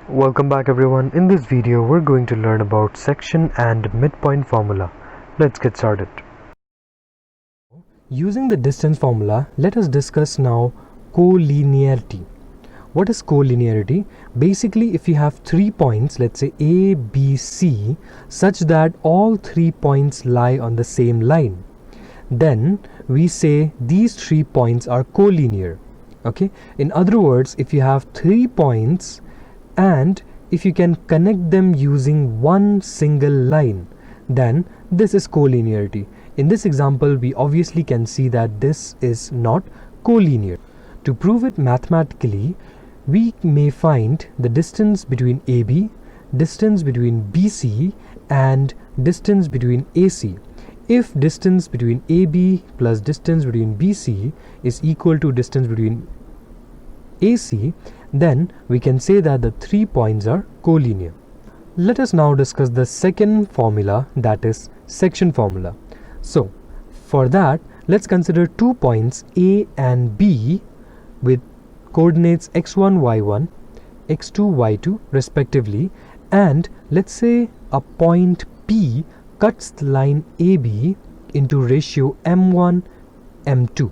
Welcome back everyone. In this video we're going to learn about section and midpoint formula. Let's get started. Using the distance formula, let us discuss now co-linearity. What is co-linearity? Basically, if you have 3 points, let's say A, B, C, such that all 3 points lie on the same line, then we say these 3 points are collinear. Okay? In other words, if you have 3 points and if you can connect them using one single line, then this is collinearity. In this example, we obviously can see that this is not collinear. To prove it mathematically, we may find the distance between AB, distance between BC, and distance between AC. If distance between AB plus distance between BC is equal to distance between AC, then we can say that the 3 points are collinear. Let us now discuss the second formula, that is section formula. So for that, let's consider 2 points A and B with coordinates x1, y1, x2, y2 respectively, and let's say a point P cuts the line AB into ratio m1, m2.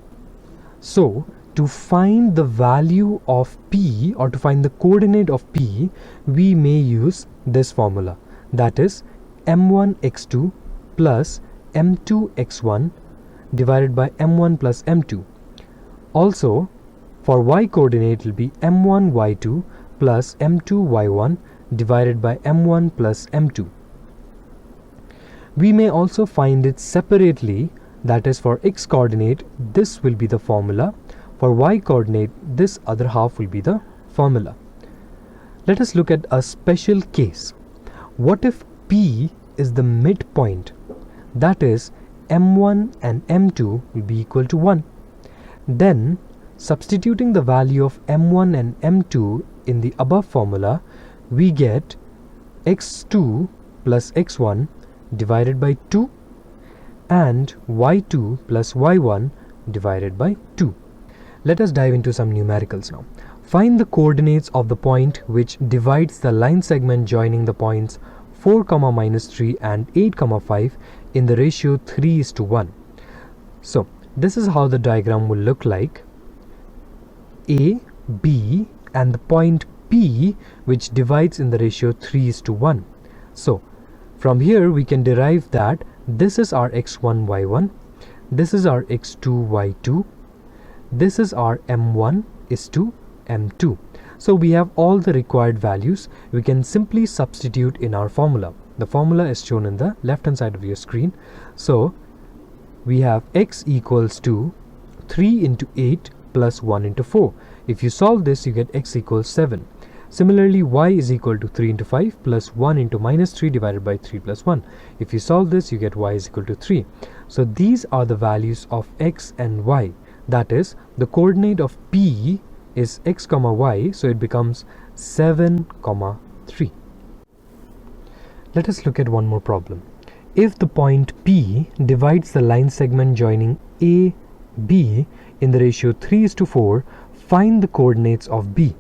So to find the value of P, or to find the coordinate of P, we may use this formula, that is m1 x2 plus m2 x1 divided by m1 plus m2. Also, for y coordinate it will be m1 y2 plus m2 y1 divided by m1 plus m2. We may also find it separately, that is for x coordinate this will be the formula, for y coordinate this other half will be the formula. Let us look at a special case. What if P is the midpoint, that is m1 and m2 will be equal to 1. Then substituting the value of m1 and m2 in the above formula, we get x2 plus x1 divided by 2 and y2 plus y1 divided by 2. Let us dive into some numericals now. Find the coordinates of the point which divides the line segment joining the points 4, -3 and 8, 5 in the ratio 3:1. So this is how the diagram will look like. A, B and the point P which divides in the ratio 3:1. So from here we can derive that this is our x1, y1, this is our x2, y2, this is our m1 is to m2. So we have all the required values. We can simply substitute in our formula. The formula is shown in the left hand side of your screen. So we have x equals to 3 into 8 plus 1 into 4. If you solve this, you get x equals 7. Similarly, y is equal to 3 into 5 plus 1 into -3 divided by 3 plus 1. If you solve this, you get y is equal to 3. So these are the values of x and y. That is, the coordinate of P is x, y, so it becomes 7, 3. Let us look at one more problem. If the point P divides the line segment joining A, B in the ratio 3:4, find the coordinates of B.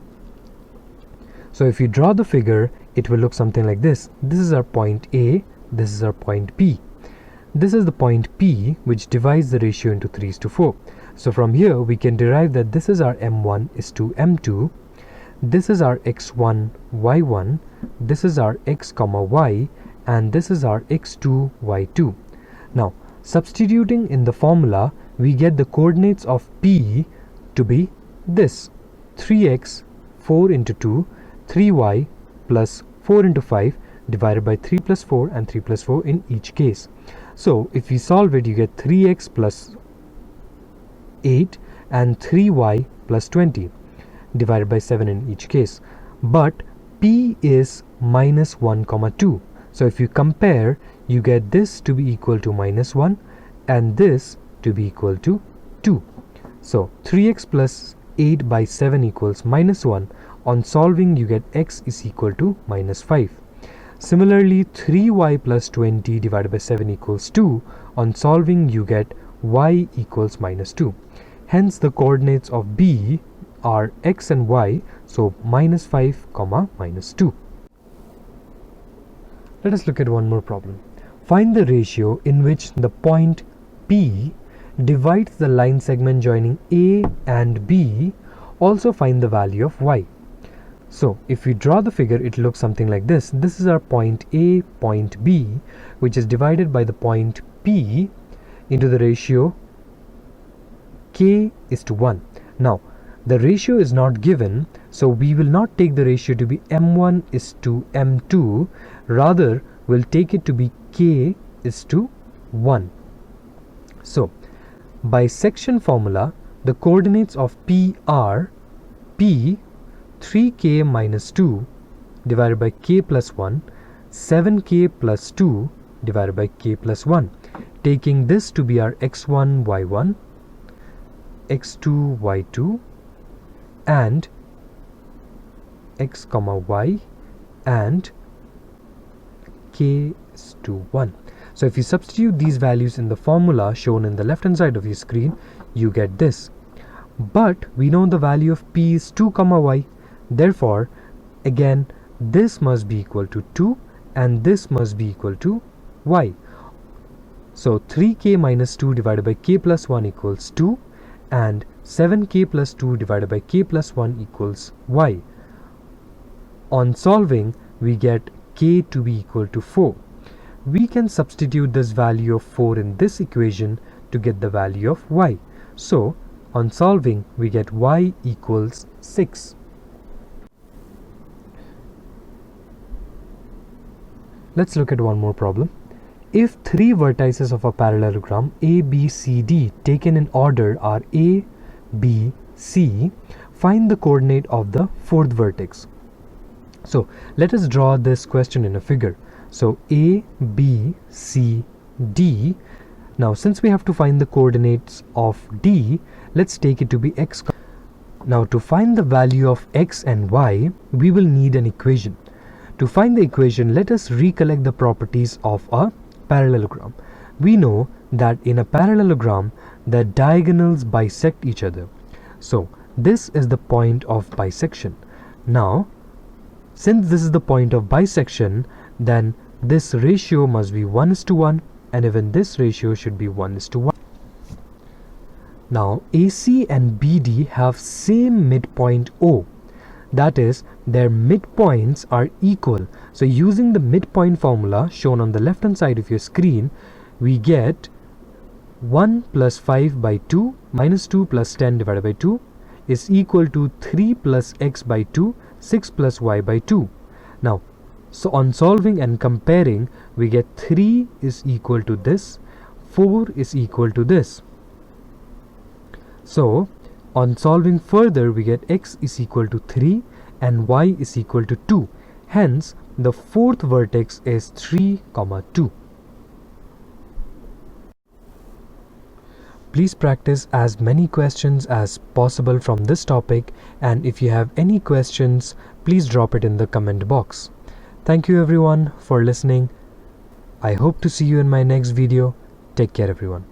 So if you draw the figure, it will look something like this. This is our point A, this is our point P. This is the point P which divides the ratio into 3:4. So from here we can derive that this is our m1 is to m2, this is our x1, y1, this is our x, y, and this is our x2, y2. Now substituting in the formula, we get the coordinates of P to be this: 3x, 4 into 2, 3y plus 4 into 5 divided by 3 plus 4 and 3 plus 4 in each case. So if we solve it, you get 3x plus 8 and 3y plus 20 divided by 7 in each case. But P is -1, 2. So if you compare, you get this to be equal to -1 and this to be equal to 2. So 3x plus 8 by 7 equals -1. On solving, you get x is equal to -5. Similarly, 3y plus 20 divided by 7 equals 2. On solving, you get y equals -2. Hence, the coordinates of B are x and y, so minus 5 comma minus 2. Let us look at one more problem. Find the ratio in which the point P divides the line segment joining A and B. Also find the value of y. So if we draw the figure, it looks something like this. This is our point A, point B, which is divided by the point P into the ratio k:1. Now the ratio is not given, so we will not take the ratio to be m1:m2, rather we'll take it to be k:1. So bisection formula, the coordinates of P are P 3k minus 2 divided by k plus 1, 7k plus 2 divided by k plus 1, taking this to be our x1, y1, x2, y2, and x comma y, and k is to 1. So if you substitute these values in the formula shown in the left hand side of your screen, you get this. But we know the value of p is 2 comma y. Therefore, again, this must be equal to 2 and this must be equal to y. So 3k minus 2 divided by k plus 1 equals 2, and 7k plus 2 divided by k plus 1 equals y. On solving, we get k to be equal to 4. We can substitute this value of 4 in this equation to get the value of y. So on solving, we get y equals 6. Let's look at one more problem. If three vertices of a parallelogram A, B, C, D taken in order are A, B, C, find the coordinate of the fourth vertex. So let us draw this question in a figure. So A, B, C, D. Now since we have to find the coordinates of D, let's take it to be x. Now to find the value of x and y, we will need an equation. To find the equation, let us recollect the properties of a parallelogram. We know that in a parallelogram, the diagonals bisect each other. So this is the point of bisection. Now, since this is the point of bisection, then this ratio must be 1:1, and even this ratio should be 1:1. Now AC and BD have same midpoint O. That is, their midpoints are equal. So using the midpoint formula shown on the left hand side of your screen, we get 1 plus 5 by 2 minus 2 plus 10 divided by 2 is equal to 3 plus x by 2, 6 plus y by 2. Now, so on solving and comparing, we get 3 is equal to this, 4 is equal to this. So on solving further, we get x is equal to 3 and y is equal to 2. Hence, the fourth vertex is 3, 2. Please practice as many questions as possible from this topic, and if you have any questions, please drop it in the comment box. Thank you everyone for listening. I hope to see you in my next video. Take care everyone.